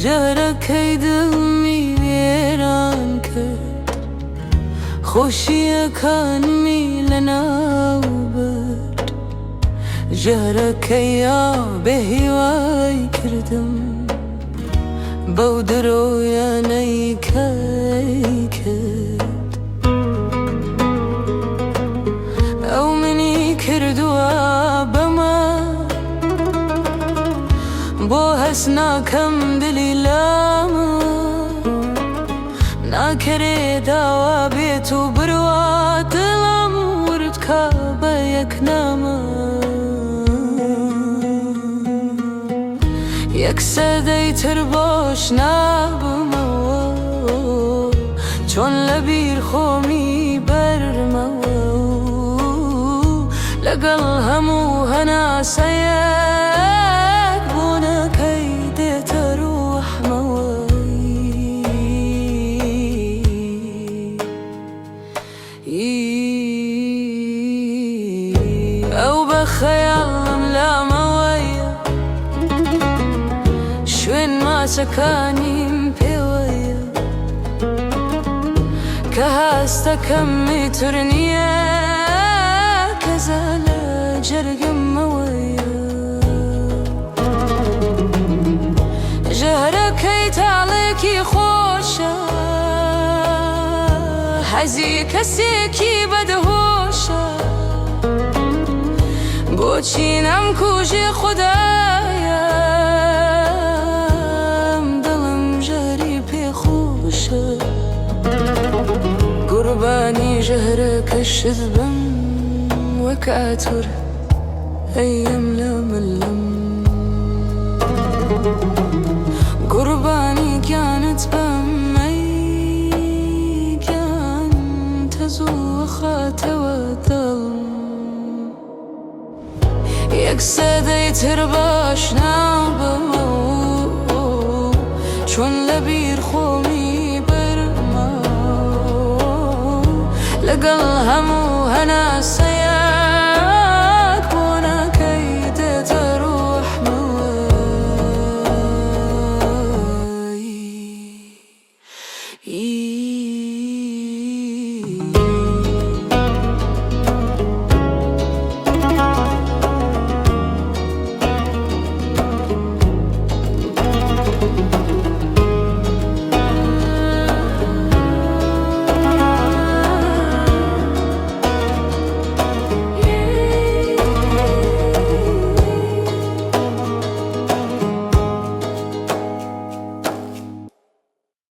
جارك دڵمی وێران کرد، خۆشیەکانمی لەناو برد. جارەکەیا بێهیوای کردم بەو درۆیانەی کەی کرد. ئەو منی کردووە بەمە بۆ هەست ناکەم دلی لامە، ناکەرێ داوا بێت و بڕوا دڵم وردکا بە یەکنامە. یەک سەدەی تر بۆش نابمەوە، چۆن لەبیر خۆمی بەرمەوە لەگەڵ هەموو هەناسەیەک بوونەکەی دێتە ڕوحمەوە. ئەو بە خەیاڵم لامەوەیە، شوێن ماچەکانیم پێوەیە، کە هەستەکەمی تر نییە کەزە لە جەرگمەوەیە. ژەهرەکەی تاڵێکی خۆشە، حەزی کەسێکی بەدهۆشە، بۆچی نەمکوژێ خودایە دڵم ژەهری پێخۆشە. قوربانی ژەهرەکەشت بم وەک ئاتور ئەیم لەملم، قوربانی گیانت بم ئەی گیان تەزوو خاتەوە دڵم. یەک سەدەی تر باش نابمەوە، چۆن لەبیر خۆمی بەرمەوە لەگەڵ هەموو هەناسەیە